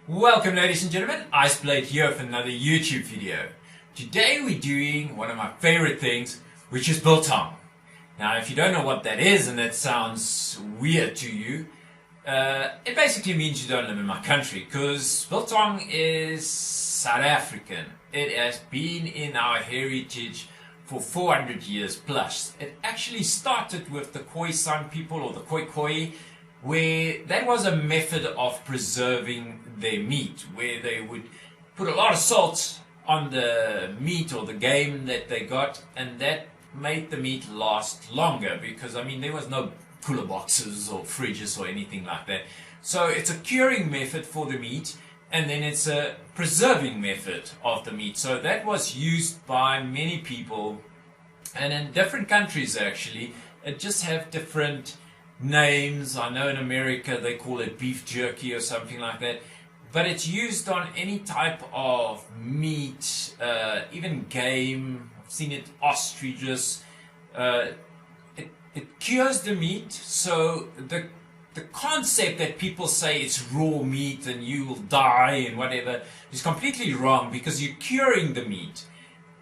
Welcome ladies and gentlemen, Iceblade here for another YouTube video. Today we're doing one of my favorite things, which is biltong. Now if you don't know what that is and that sounds weird to you, it basically means you don't live in my country, because biltong is South African. It has been in our heritage for 400 years plus. It actually started with the Khoisan people, or the Khoi, where that was a method of preserving their meat, where they would put a lot of salt on the meat or the game that they got, and that made the meat last longer, because I mean there was no cooler boxes or fridges or anything like that. So it's a curing method for the meat, and then it's a preserving method of the meat. So that was used by many people, and in different countries actually, it just have different names. I know in America they call it beef jerky or something like that, but it's used on any type of meat, even game. I've seen it ostriches. It cures the meat. So the concept that people say it's raw meat and you will die and whatever is completely wrong, because you're curing the meat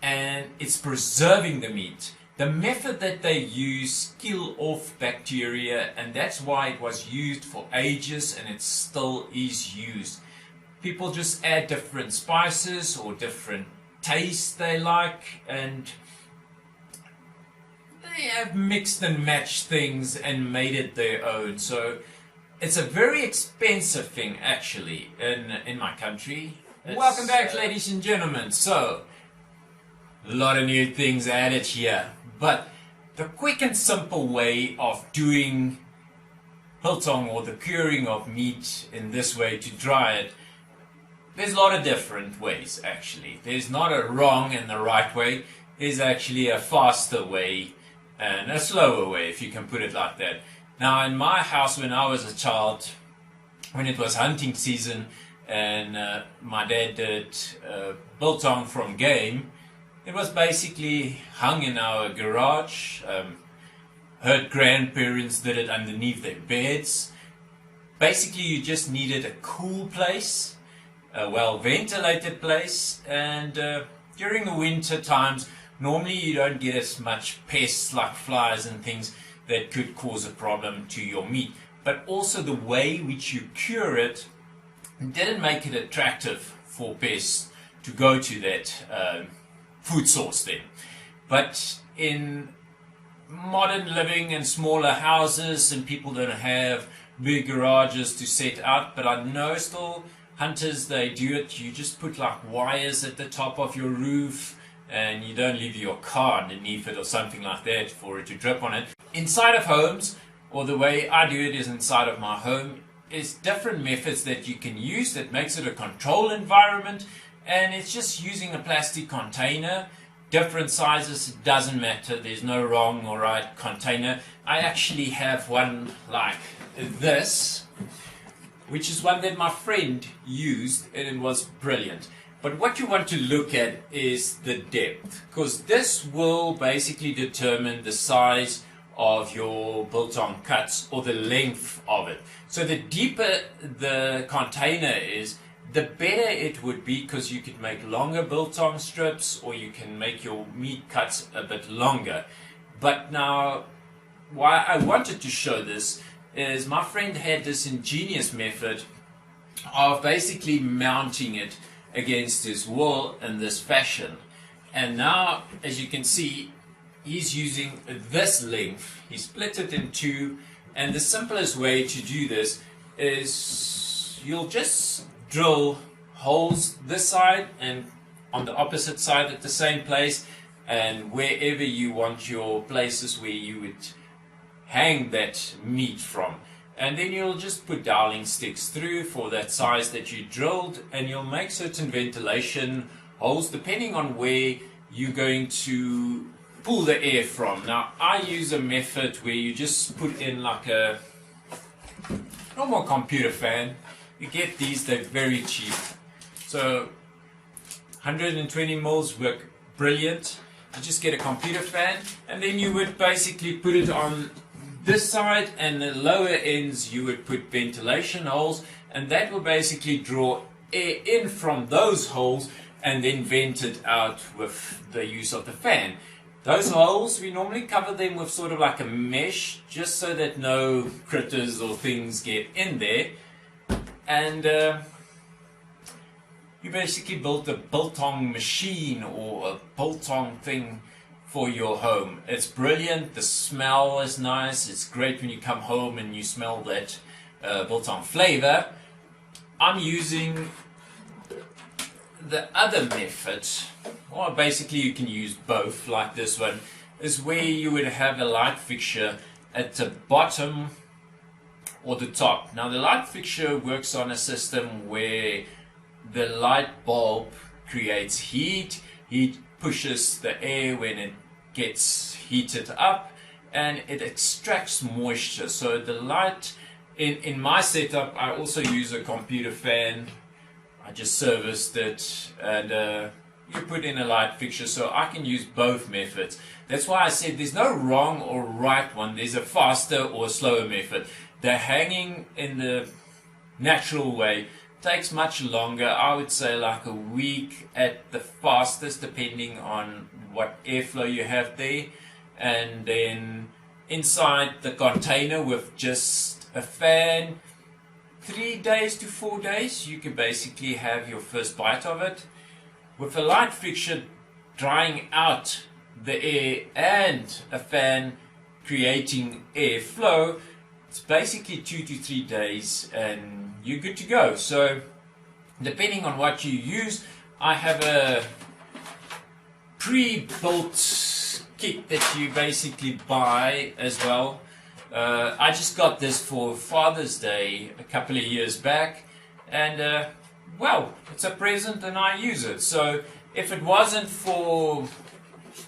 and it's preserving the meat. The method that they use kill off bacteria, and that's why it was used for ages, and it still is used. People just add different spices or different tastes they like, and they have mixed and matched things and made it their own. So it's a very expensive thing actually in my country. Welcome back ladies and gentlemen. So a lot of new things added here, but the quick and simple way of doing biltong, or the curing of meat in this way to dry it, there's a lot of different ways actually. There's not a wrong and the right way. There's actually a faster way and a slower way, if you can put it like that. Now in my house, when I was a child, when it was hunting season and my dad did biltong from game, it was basically hung in our garage. Heard grandparents did it underneath their beds. Basically you just needed a cool place, a well ventilated place, and during the winter times normally you don't get as much pests like flies and things that could cause a problem to your meat. But also the way which you cure it didn't make it attractive for pests to go to that food source then. But in modern living and smaller houses, and people don't have big garages to set out, but I know still hunters, they do it. You just put like wires at the top of your roof, and you don't leave your car underneath it or something like that for it to drip on it. Inside of homes, or the way I do it is inside of my home, is different methods that you can use that makes it a controlled environment. And it's just using a plastic container, different sizes, it doesn't matter, there's no wrong or right container. I actually have one like this, which is one that my friend used, and it was brilliant. But what you want to look at is the depth, because this will basically determine the size of your biltong cuts, or the length of it. So the deeper the container is, the better it would be, because you could make longer biltong strips, or you can make your meat cuts a bit longer. But now, why I wanted to show this is my friend had this ingenious method of basically mounting it against his wall in this fashion. And now, as you can see, he's using this length. He split it in two, and the simplest way to do this is you'll just drill holes this side and on the opposite side at the same place, and wherever you want your places where you would hang that meat from. And then you'll just put doweling sticks through for that size that you drilled, and you'll make certain ventilation holes depending on where you're going to pull the air from. Now I use a method where you just put in like a normal computer fan. You get these, they're very cheap. So 120 mils work brilliant. You just get a computer fan, and then you would basically put it on this side, and the lower ends you would put ventilation holes, and that will basically draw air in from those holes and then vent it out with the use of the fan. Those holes, we normally cover them with sort of like a mesh, just so that no critters or things get in there. And you basically built a biltong machine or a biltong thing for your home. It's brilliant, the smell is nice, it's great when you come home and you smell that biltong flavor. I'm using the other method, or basically you can use both, like this one, is where you would have a light fixture at the bottom or the top. Now the light fixture works on a system where the light bulb creates heat. Heat pushes the air when it gets heated up and it extracts moisture. So the light, in my setup, I also use a computer fan. I just serviced it, and you put in a light fixture, so I can use both methods. That's why I said there's no wrong or right one. There's a faster or slower method. The hanging in the natural way takes much longer. I would say like a week at the fastest, depending on what airflow you have there. And then inside the container with just a fan, 3 days to 4 days, you can basically have your first bite of it. With a light fixture drying out the air and a fan creating airflow, it's basically 2 to 3 days and you're good to go. So depending on what you use, I have a pre-built kit that you basically buy as well. I just got this for Father's Day a couple of years back, and well, it's a present and I use it. So if it wasn't for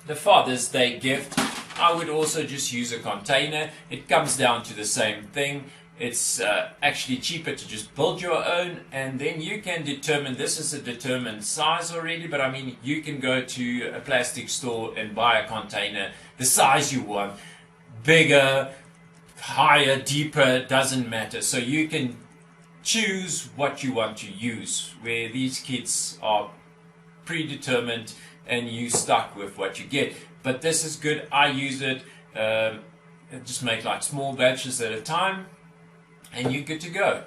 the Father's Day gift, I would also just use a container. It comes down to the same thing. It's actually cheaper to just build your own, and then you can determine, this is a determined size already, but I mean, you can go to a plastic store and buy a container the size you want. Bigger, higher, deeper, doesn't matter. So you can choose what you want to use, where these kits are predetermined and you stuck with what you get. But this is good. I use it, just make like small batches at a time, and you're good to go.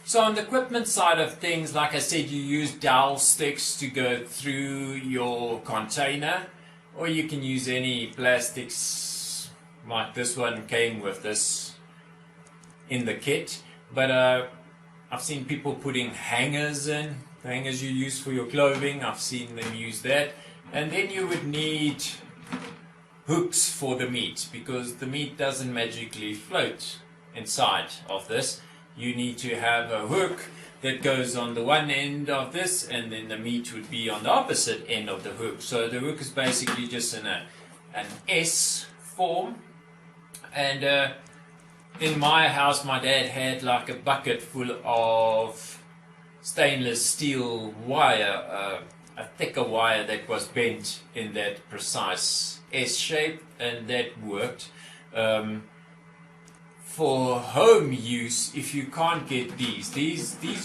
So on the equipment side of things, like I said, you use dowel sticks to go through your container, or you can use any plastics like this one came with this in the kit. But I've seen people putting hangers in, the hangers you use for your clothing. I've seen them use that. And then you would need hooks for the meat, because the meat doesn't magically float inside of this. You need to have a hook that goes on the one end of this, and then the meat would be on the opposite end of the hook. So the hook is basically just in an S form. And in my house, my dad had like a bucket full of stainless steel wire, a thicker wire that was bent in that precise S shape, and that worked. For home use, if you can't get these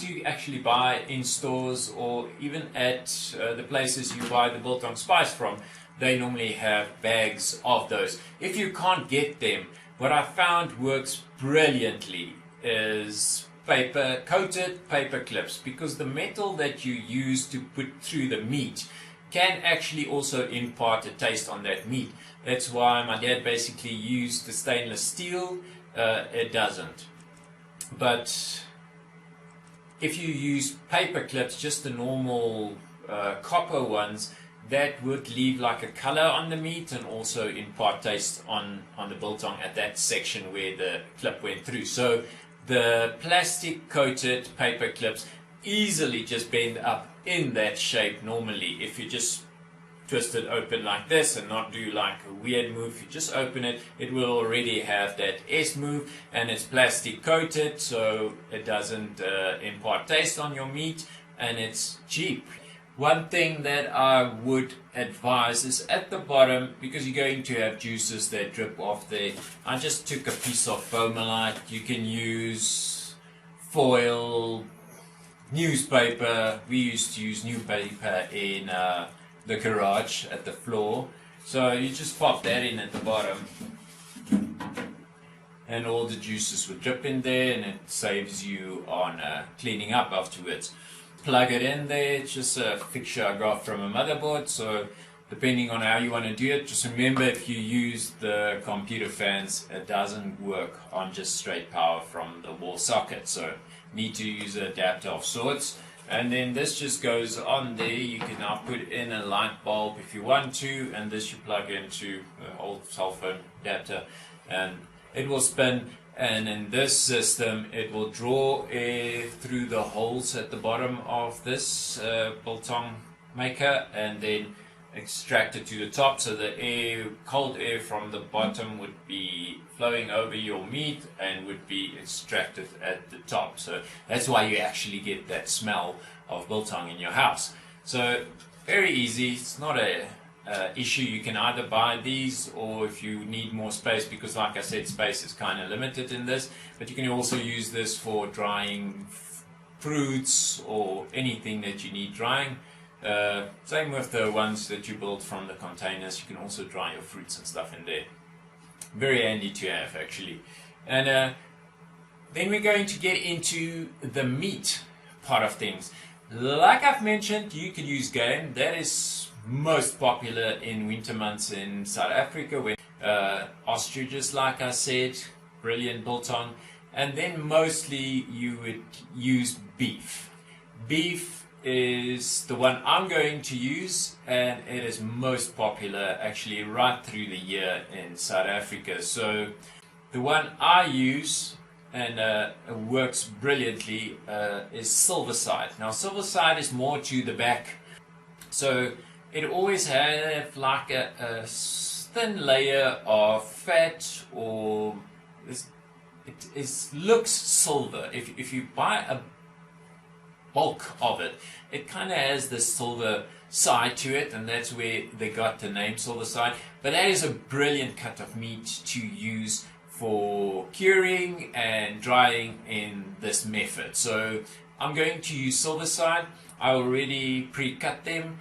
you actually buy in stores, or even at the places you buy the Biltong Spice from, they normally have bags of those. If you can't get them, what I found works brilliantly is coated paper clips, because the metal that you use to put through the meat can actually also impart a taste on that meat. That's why my dad basically used the stainless steel. It doesn't. But if you use paper clips, just the normal copper ones, that would leave like a color on the meat and also impart taste on the biltong at that section where the clip went through. So the plastic coated paper clips easily just bend up in that shape normally. If you just twist it open like this and not do like a weird move, you just open it, it will already have that S move, and it's plastic coated, so it doesn't impart taste on your meat, and it's cheap. One thing that I would advise is at the bottom, because you're going to have juices that drip off there, I just took a piece of Foamolite. You can use foil, newspaper. We used to use newspaper in the garage at the floor. So you just pop that in at the bottom, and all the juices would drip in there, and it saves you on cleaning up afterwards. Plug it in there. It's just a fixture I got from a motherboard, so depending on how you want to do it, just remember if you use the computer fans, it doesn't work on just straight power from the wall socket, so need to use an adapter of sorts. And then this just goes on there. You can now put in a light bulb if you want to, and this you plug into the old cell phone adapter, and it will spin. And in this system, it will draw air through the holes at the bottom of this biltong maker, and then extract it to the top, so the air, cold air from the bottom would be flowing over your meat and would be extracted at the top. So that's why you actually get that smell of biltong in your house. So very easy. It's not a issue. You can either buy these, or if you need more space, because like I said, space is kind of limited in this, but you can also use this for drying fruits or anything that you need drying. Same with the ones that you build from the containers. You can also dry your fruits and stuff in there. Very handy to have, actually. And then we're going to get into the meat part of things. Like I've mentioned, you could use game. That is most popular in winter months in South Africa, when ostriches, like I said, brilliant biltong. And then mostly you would use beef. Beef is the one I'm going to use, and it is most popular actually right through the year in South Africa. So the one I use, and it works brilliantly, is silverside. Now silverside is more to the back, so it always have like a thin layer of fat, or it looks silver. If you buy a bulk of it, it kind of has this silver side to it, and that's where they got the name silverside. But that is a brilliant cut of meat to use for curing and drying in this method. So I'm going to use silverside. I already pre-cut them.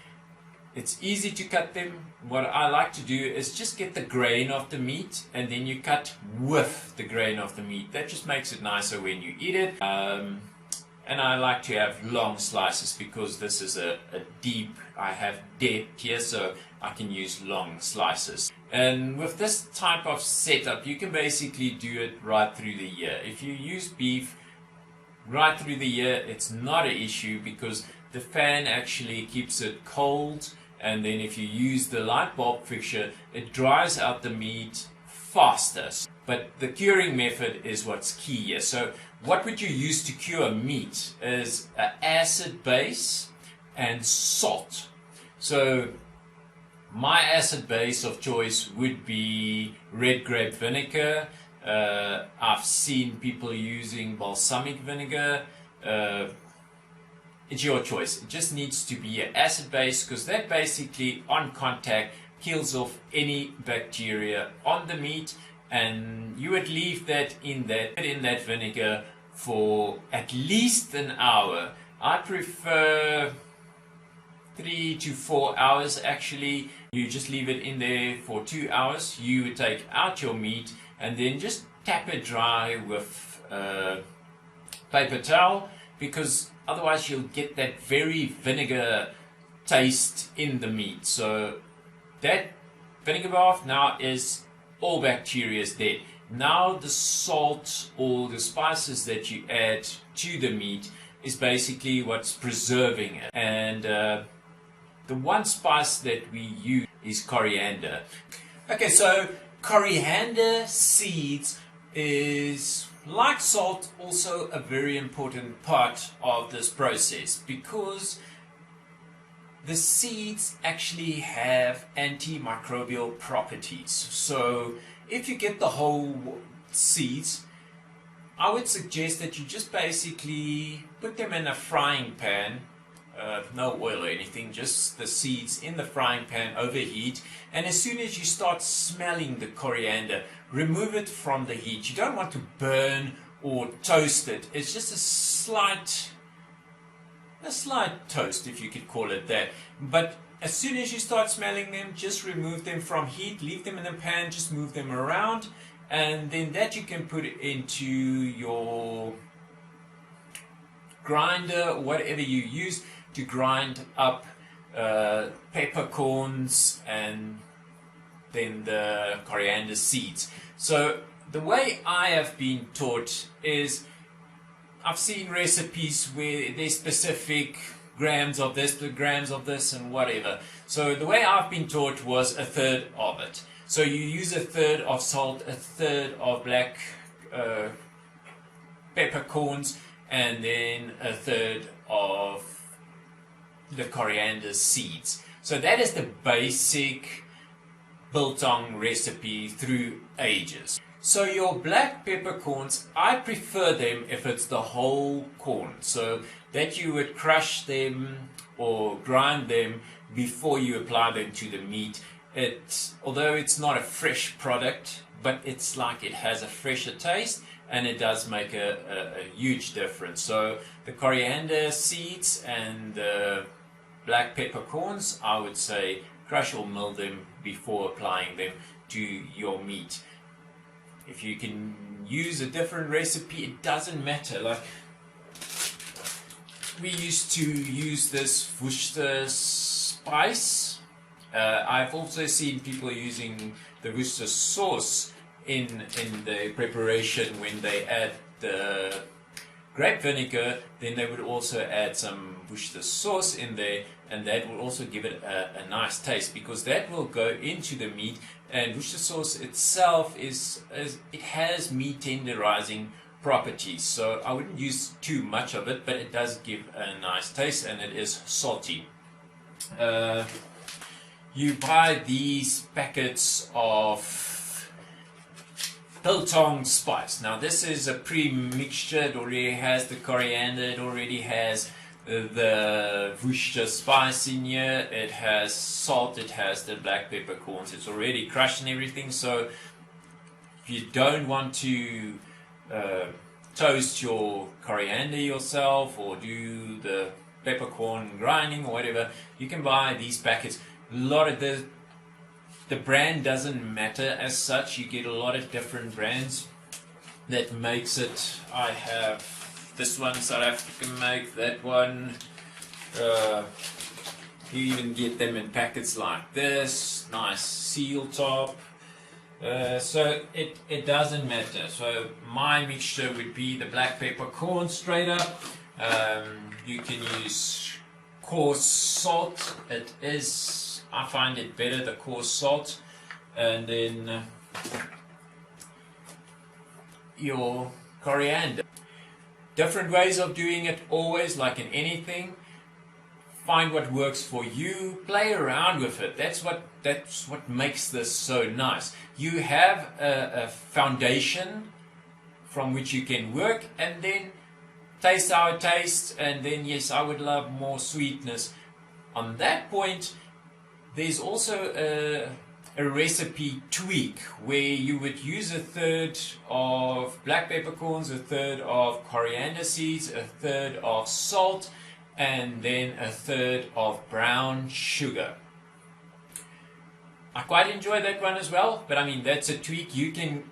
It's easy to cut them. What I like to do is just get the grain of the meat, and then you cut with the grain of the meat. That just makes it nicer when you eat it. And I like to have long slices, because this is a deep, I have depth here, so I can use long slices. And with this type of setup, you can basically do it right through the year. If you use beef right through the year, it's not an issue, because the fan actually keeps it cold. And then if you use the light bulb fixture, it dries out the meat faster. But the curing method is what's key here. So what would you use to cure meat is an acid base and salt. So my acid base of choice would be red grape vinegar. I've seen people using balsamic vinegar. It's your choice. It just needs to be an acid base, because that basically on contact kills off any bacteria on the meat. And you would leave that in that vinegar for at least an hour. I prefer 3 to 4 hours actually. You just leave it in there for 2 hours. You would take out your meat and then just tap it dry with paper towel, because otherwise you'll get that very vinegar taste in the meat. So that vinegar bath now is all bacteria is dead. Now the salt or the spices that you add to the meat is basically what's preserving it. And the one spice that we use is coriander. Okay, so coriander seeds is, like salt, also a very important part of this process, because the seeds actually have antimicrobial properties. So if you get the whole seeds, I would suggest that you just basically put them in a frying pan, no oil or anything, just the seeds in the frying pan, overheat, and as soon as you start smelling the coriander, remove it from the heat. You don't want to burn or toast it. It's just a slight a slight toast, if you could call it that. But as soon as you start smelling them, just remove them from heat, leave them in the pan, just move them around, and then that you can put into your grinder, whatever you use to grind up peppercorns and then the coriander seeds. So the way I have been taught is, I've seen recipes where there's specific grams of this and whatever. So the way I've been taught was a third of it. So you use a third of salt, a third of black peppercorns, and then a third of the coriander seeds. So that is the basic biltong recipe through ages. So your black peppercorns, I prefer them if it's the whole corn, so that you would crush them or grind them before you apply them to the meat. Although it's not a fresh product, but it's like it has a fresher taste, and it does make a huge difference. So the coriander seeds and the black peppercorns, I would say crush or mill them before applying them to your meat. If you can use a different recipe, it doesn't matter. Like, we used to use this Worcester spice. I've also seen people using the Worcester sauce in the preparation. When they add the grape vinegar, then they would also add some Worcester sauce in there, and that will also give it a nice taste, because that will go into the meat. And Worcester sauce itself it has meat tenderizing properties, so I wouldn't use too much of it, but it does give a nice taste, and it is salty. You buy these packets of Biltong Spice. Now this is a pre-mixture. It already has the coriander, it already has the Worcester spice in here, it has salt, it has the black peppercorns, it's already crushed and everything. So if you don't want to toast your coriander yourself or do the peppercorn grinding or whatever, you can buy these packets. A lot of the brand doesn't matter as such. You get a lot of different brands that makes it. I have this one, South African make, that one. You even get them in packets like this, nice seal top. So it doesn't matter. So my mixture would be the black peppercorn straight up. You can use coarse salt. It is, I find it better, the coarse salt. And then your coriander. Different ways of doing it, always, like in anything. Find what works for you, play around with it. That's what makes this so nice. You have a foundation from which you can work, and then taste how it tastes, and then yes, I would love more sweetness. On that point, there's also a recipe tweak where you would use a third of black peppercorns, a third of coriander seeds, a third of salt, and then a third of brown sugar. I quite enjoy that one as well, but I mean, that's a tweak. You can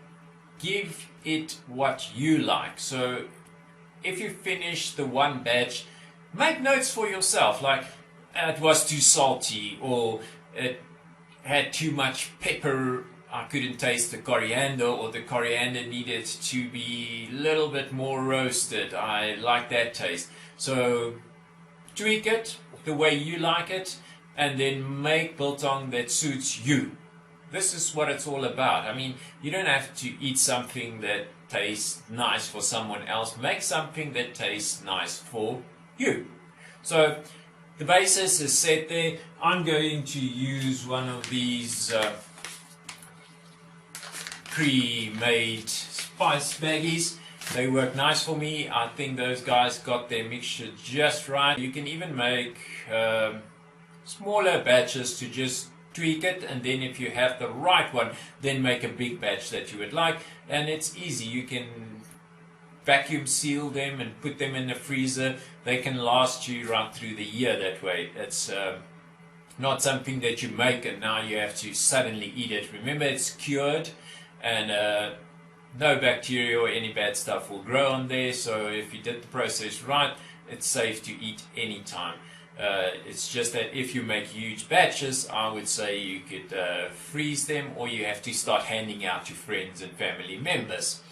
give it what you like. So if you finish the one batch, make notes for yourself, like it was too salty, or it had too much pepper, I couldn't taste the coriander, or the coriander needed to be a little bit more roasted. I like that taste. So tweak it the way you like it, and then make biltong that suits you. This is what it's all about. I mean, you don't have to eat something that tastes nice for someone else. Make something that tastes nice for you. So the basis is set there. I'm going to use one of these pre-made spice baggies. They work nice for me. I think those guys got their mixture just right. You can even make smaller batches to just tweak it, and then if you have the right one, then make a big batch that you would like. And it's easy. You can vacuum seal them and put them in the freezer, they can last you right through the year that way. It's not something that you make and now you have to suddenly eat it. Remember, it's cured, and no bacteria or any bad stuff will grow on there. So if you did the process right, it's safe to eat anytime. It's just that if you make huge batches, I would say you could freeze them, or you have to start handing out to friends and family members.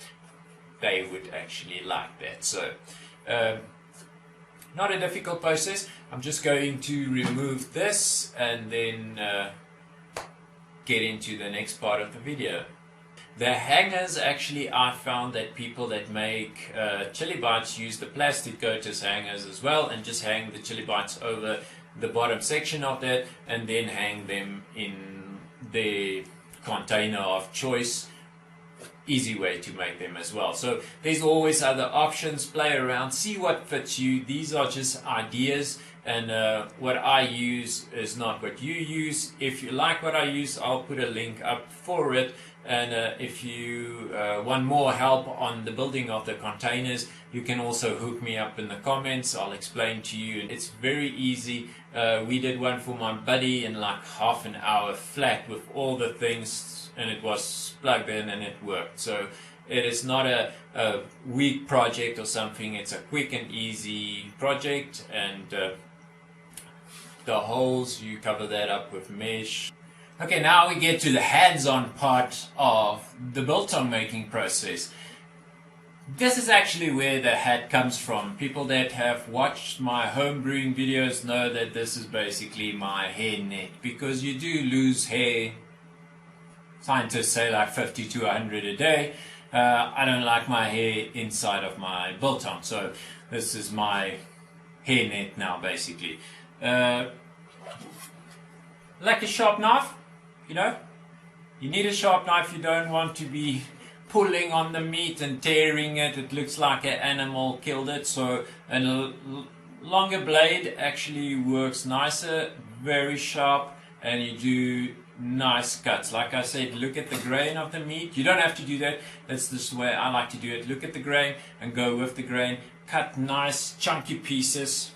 They would actually like that. So not a difficult process. I'm just going to remove this and then get into the next part of the video. The hangers, actually, I found that people that make chili bites use the plastic coat as hangers as well, and just hang the chili bites over the bottom section of that and then hang them in their container of choice. Easy way to make them as well. So there's always other options. Play around, see what fits you. These are just ideas, and what I use is not what you use. If you like what I use, I'll put a link up for it. And if you want more help on the building of the containers, you can also hook me up in the comments. I'll explain to you. It's very easy. We did one for my buddy in like half an hour flat with all the things, and it was plugged in and it worked. So it is not a weak project or something. It's a quick and easy project, and the holes, you cover that up with mesh. Okay, now we get to the hands-on part of the biltong making process. This is actually where the hat comes from. People that have watched my home brewing videos know that this is basically my hair net, because you do lose hair. Scientists say like 50 to 100 a day. I don't like my hair inside of my biltong, so this is my hair net now, basically. Like a sharp knife, you know, you need a sharp knife. You don't want to be pulling on the meat and tearing it. It looks like an animal killed it. So a longer blade actually works nicer, very sharp, and you do nice cuts. Like I said, look at the grain of the meat. You don't have to do that. That's just the way I like to do it. Look at the grain and go with the grain. Cut nice chunky pieces.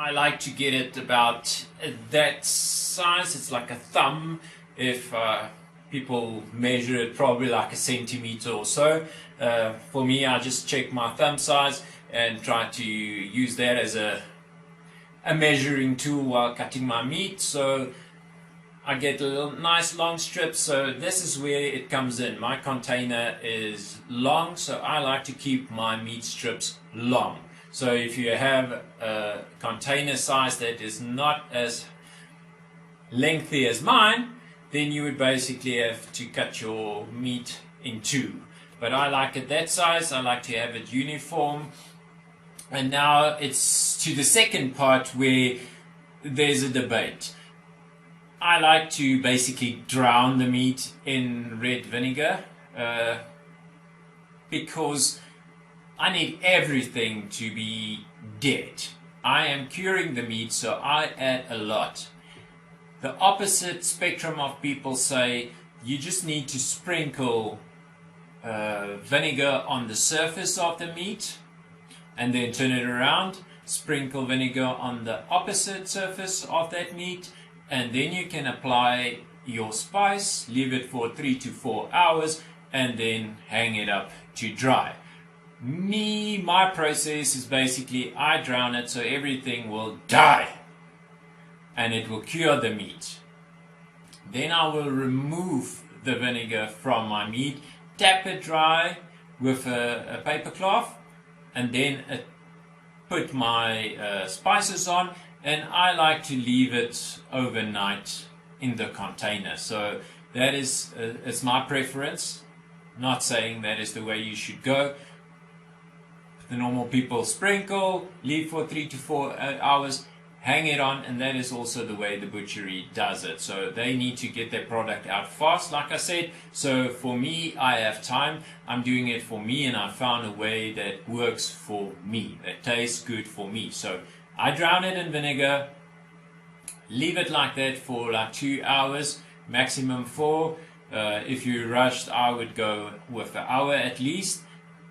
I like to get it about that size. It's like a thumb. If people measure it, probably like a centimeter or so. For me, I just check my thumb size and try to use that as a measuring tool while cutting my meat. So I get a little nice long strips. So this is where it comes in. My container is long, so I like to keep my meat strips long. So if you have a container size that is not as lengthy as mine, then you would basically have to cut your meat in two. But I like it that size. I like to have it uniform. And now it's to the second part where there's a debate. I like to basically drown the meat in red vinegar because I need everything to be dead. I am curing the meat, so I add a lot. The opposite spectrum of people say you just need to sprinkle vinegar on the surface of the meat and then turn it around, sprinkle vinegar on the opposite surface of that meat, and then you can apply your spice, leave it for 3 to 4 hours, and then hang it up to dry. My process is basically I drown it so everything will die and it will cure the meat. Then I will remove the vinegar from my meat, tap it dry with a paper cloth, and then put my spices on, and I like to leave it overnight in the container. So that is it's my preference. Not saying that is the way you should go. The normal people sprinkle, leave for 3 to 4 hours, hang it on, and that is also the way the butchery does it. So they need to get their product out fast, like I said. So for me, I have time. I'm doing it for me, and I found a way that works for me, that tastes good for me. So I drown it in vinegar, leave it like that for like 2 hours, maximum 4. If you're rushed, I would go with an hour at least.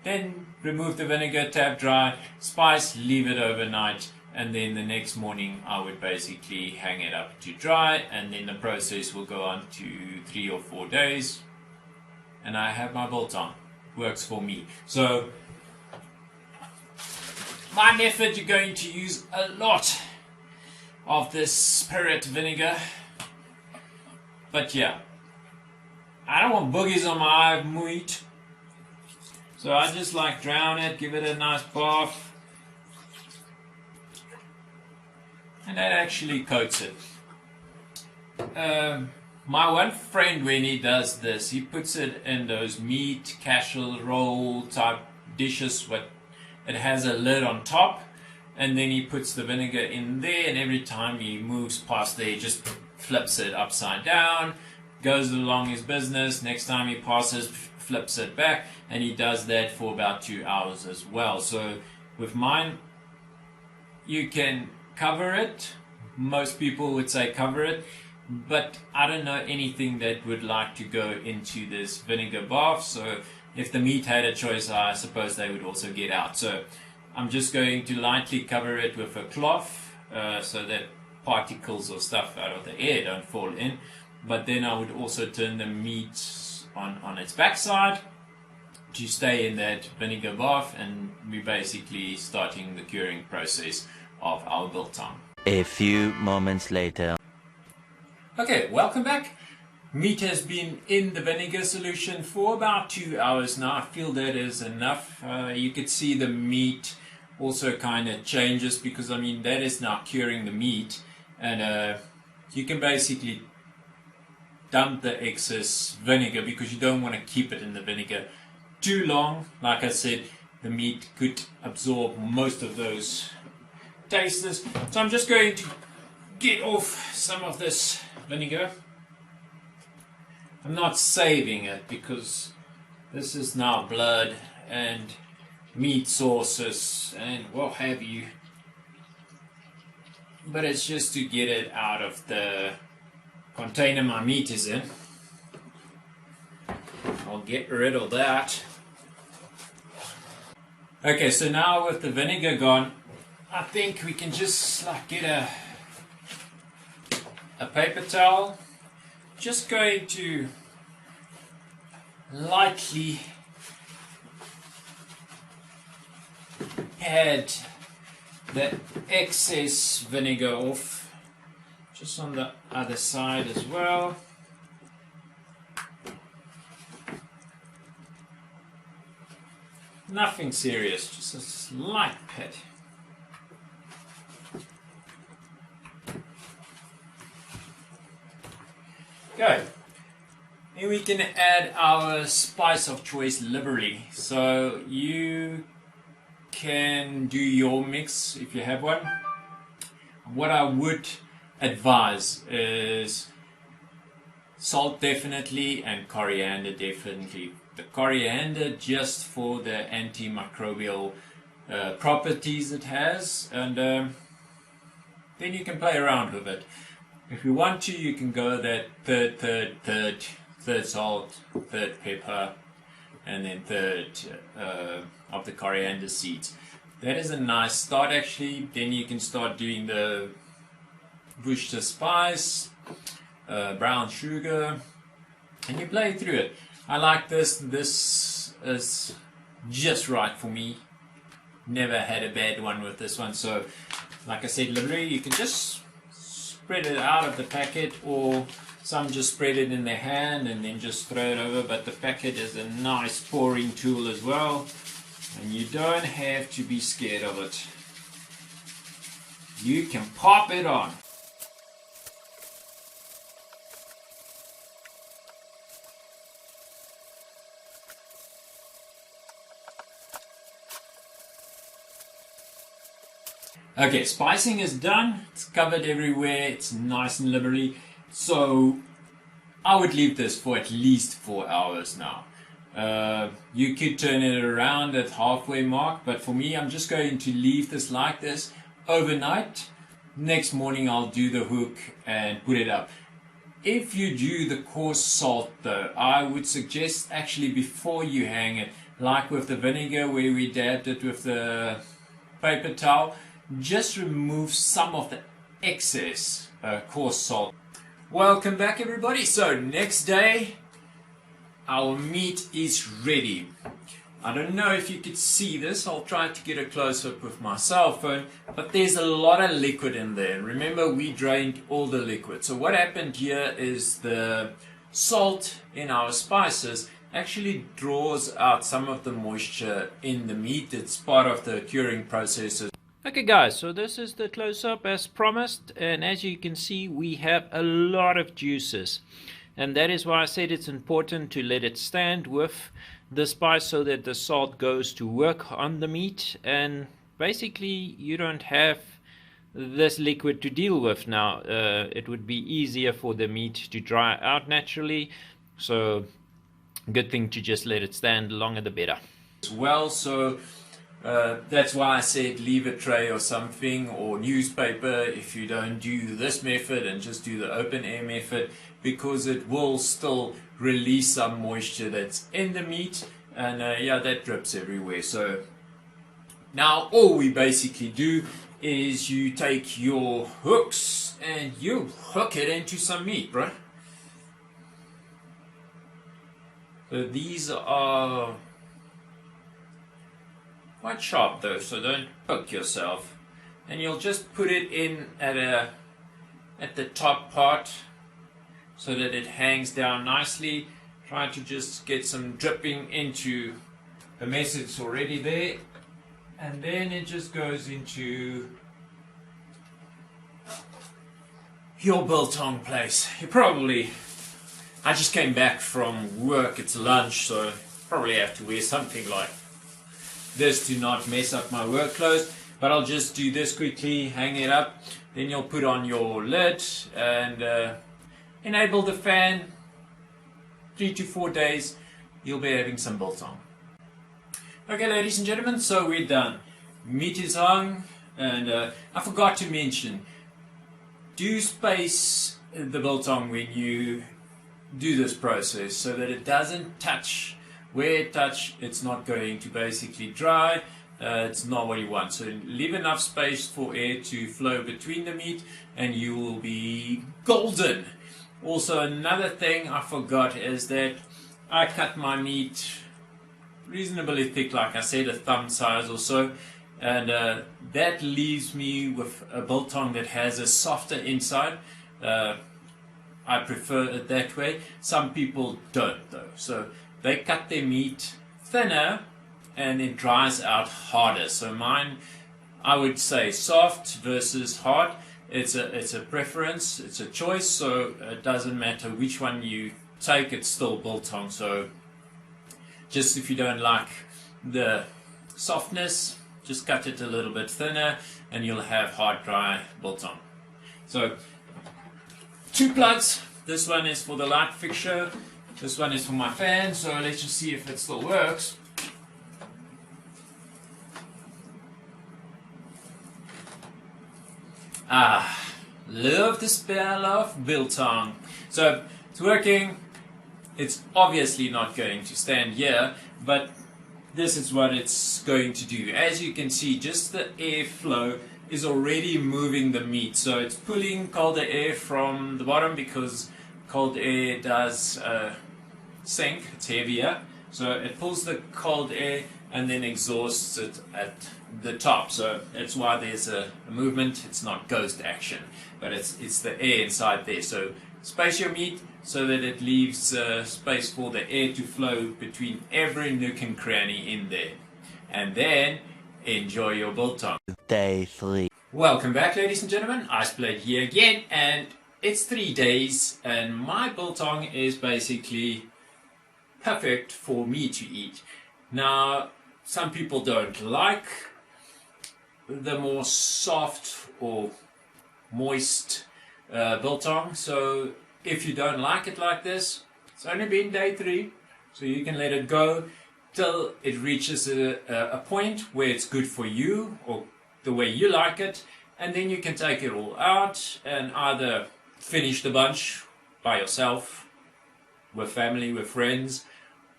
Then remove the vinegar, tap dry, spice, leave it overnight, and then the next morning I would basically hang it up to dry, and then the process will go on to 3 or 4 days, and I have my biltong. Works for me. So my method, you're going to use a lot of this spirit vinegar, but yeah, I don't want boogies on my meat, so I just like drown it, give it a nice bath, and that actually coats it. My one friend, when he does this, he puts it in those meat casserole type dishes, but it has a lid on top, and then he puts the vinegar in there, and every time he moves past there, he just flips it upside down, goes along his business. Next time he passes, flips it back, and he does that for about 2 hours as well. So with mine, you can cover it. Most people would say cover it, but I don't know anything that would like to go into this vinegar bath. So if the meat had a choice, I suppose they would also get out. So I'm just going to lightly cover it with a cloth so that particles or stuff out of the air don't fall in. But then I would also turn the meat on its backside to stay in that vinegar bath, and we're basically starting the curing process of our biltong. A few moments later. Okay, welcome back. Meat has been in the vinegar solution for about 2 hours now. I feel that is enough. You could see the meat also kind of changes, because I mean that is now curing the meat, and you can basically dump the excess vinegar because you don't want to keep it in the vinegar too long. Like I said, the meat could absorb most of those tasters. So I'm just going to get off some of this vinegar. I'm not saving it because this is now blood and meat sauces and what have you, but it's just to get it out of the container my meat is in. I'll get rid of that. Okay, so now with the vinegar gone, I think we can just like get a paper towel. Just going to lightly add the excess vinegar off, just on the other side as well. Nothing serious, just a slight pat. Go. And we can add our spice of choice liberally. So you can do your mix if you have one. What I would advise is salt definitely, and coriander definitely. The coriander just for the antimicrobial properties it has, and then you can play around with it. If you want to, you can go that third salt, third pepper, and then third of the coriander seeds. That is a nice start actually. Then you can start doing the Worcester spice, brown sugar, and you play through it. I like this. This is just right for me. Never had a bad one with this one. So, like I said, liberally, you can just spread it out of the packet, or some just spread it in their hand and then just throw it over. But the packet is a nice pouring tool as well, and you don't have to be scared of it. You can pop it on. Okay, spicing is done. It's covered everywhere. It's nice and liberally. So I would leave this for at least 4 hours now. You could turn it around at halfway mark, but for me, I'm just going to leave this like this overnight. Next morning, I'll do the hook and put it up. If you do the coarse salt though, I would suggest actually before you hang it, like with the vinegar where we dabbed it with the paper towel, just remove some of the excess coarse salt. Welcome back everybody. So next day our meat is ready. I don't know if you could see this. I'll try to get a close-up with my cell phone, but there's a lot of liquid in there. Remember, we drained all the liquid. So what happened here is the salt in our spices actually draws out some of the moisture in the meat. It's part of the curing process. Okay guys, so this is the close-up as promised, and as you can see we have a lot of juices, and that is why I said it's important to let it stand with the spice so that the salt goes to work on the meat, and basically you don't have this liquid to deal with now. It would be easier for the meat to dry out naturally, so good thing to just let it stand, longer the better. Well, so that's why I said leave a tray or something, or newspaper if you don't do this method and just do the open air method, because it will still release some moisture that's in the meat, and yeah, that drips everywhere. So now all we basically do is you take your hooks and you hook it into some meat, bro. So these are quite sharp though, so don't hook yourself, and you'll just put it in at the top part so that it hangs down nicely. Try to just get some dripping into the mess that's already there, and then it just goes into your biltong place. I just came back from work, it's lunch, so probably have to wear something like this to not mess up my work clothes, but I'll just do this quickly, hang it up, then you'll put on your lid and enable the fan. 3 to 4 days you'll be having some biltong. Okay ladies and gentlemen, so we're done. Meat is hung, and I forgot to mention, do space the biltong when you do this process so that it doesn't touch. Where it touch, it's not going to basically dry. It's not what you want. So leave enough space for air to flow between the meat and you will be golden. Also, another thing I forgot is that I cut my meat reasonably thick, like I said, a thumb size or so, and that leaves me with a biltong that has a softer inside. I prefer it that way. Some people don't though, so they cut their meat thinner and it dries out harder. So mine, I would say soft versus hard. It's a preference, it's a choice, so it doesn't matter which one you take, it's still biltong. So just if you don't like the softness, just cut it a little bit thinner and you'll have hard, dry biltong. So 2 plugs. This one is for the light fixture, this one is for my fan, so let's just see if it still works. Ah, love the smell of biltong. So it's working. It's obviously not going to stand here, but this is what it's going to do. As you can see, just the airflow is already moving the meat. So it's pulling colder air from the bottom because cold air does sink, it's heavier. So it pulls the cold air and then exhausts it at the top. So that's why there's a movement. It's not ghost action, but it's the air inside there. So space your meat so that it leaves space for the air to flow between every nook and cranny in there. And then enjoy your biltong. Day 3. Welcome back, ladies and gentlemen. Iceblade here again, and it's 3 days, and my biltong is basically perfect for me to eat. Now, some people don't like the more soft or moist biltong, so if you don't like it like this, it's only been day 3, so you can let it go till it reaches a point where it's good for you or the way you like it, and then you can take it all out and either finish the bunch by yourself, with family, with friends,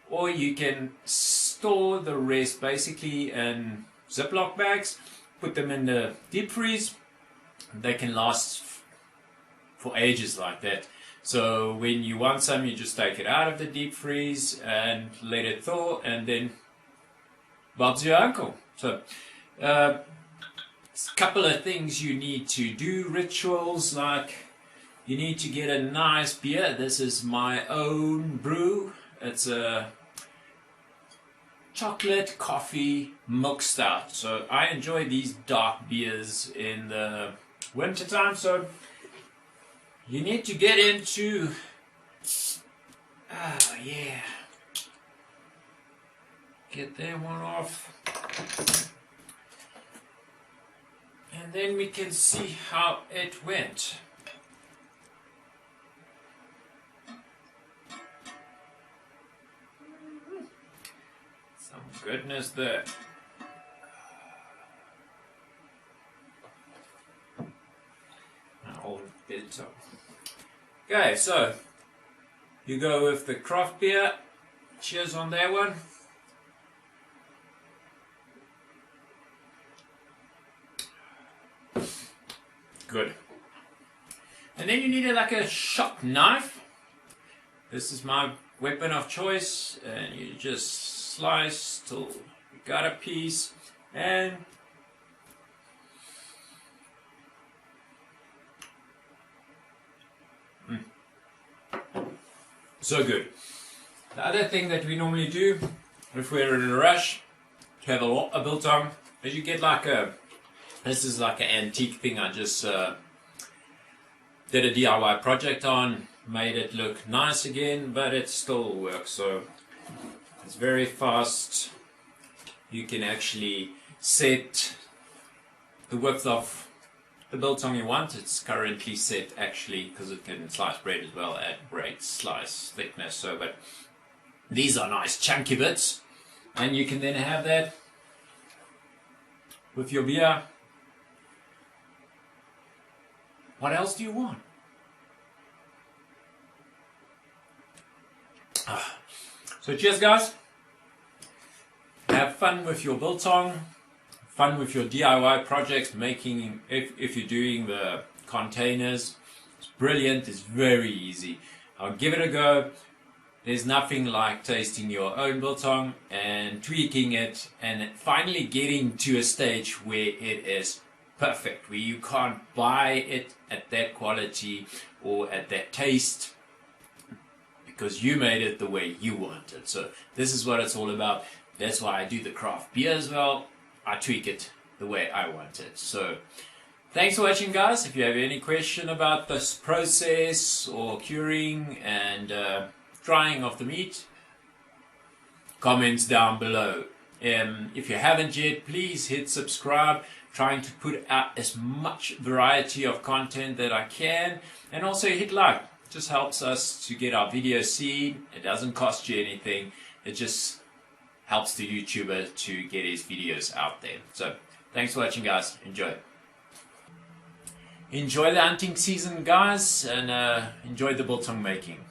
or you can store the rest basically in Ziploc bags, put them in the deep freeze. They can last for ages like that. So when you want some, you just take it out of the deep freeze and let it thaw, and then Bob's your uncle. So a couple of things you need to do, rituals, like you need to get a nice beer. This is my own brew. It's a chocolate coffee milk stout. So I enjoy these dark beers in the winter time. So you need to get into get that one off, and then we can see how it went. Some goodness there. Old Biltong. Okay, so you go with the craft beer. Cheers on that one. Good. And then you need like a sharp knife. This is my weapon of choice, and you just slice till you got a piece, and so good. The other thing that we normally do, if we're in a rush to have a biltong, is you get like this is like an antique thing I just did a DIY project on, made it look nice again, but it still works. So it's very fast. You can actually set the width of the biltong you want. It's currently set actually because it can slice bread as well at great slice thickness. So, but these are nice chunky bits, and you can then have that with your beer. What else do you want? So cheers, guys. Have fun with your biltong. Fun with your DIY projects, making, if you're doing the containers. It's brilliant, it's very easy. I'll give it a go. There's nothing like tasting your own biltong and tweaking it and finally getting to a stage where it is perfect, where you can't buy it at that quality or at that taste because you made it the way you want it. So this is what it's all about. That's why I do the craft beer as well. I tweak it the way I want it. So thanks for watching, guys. If you have any question about this process or curing and drying of the meat, comments down below. If you haven't yet, please hit subscribe. Trying to put out as much variety of content that I can, and also hit like. It just helps us to get our videos seen. It doesn't cost you anything. It just helps the YouTuber to get his videos out there. So thanks for watching, guys. Enjoy. Enjoy the hunting season, guys, and enjoy the biltong making.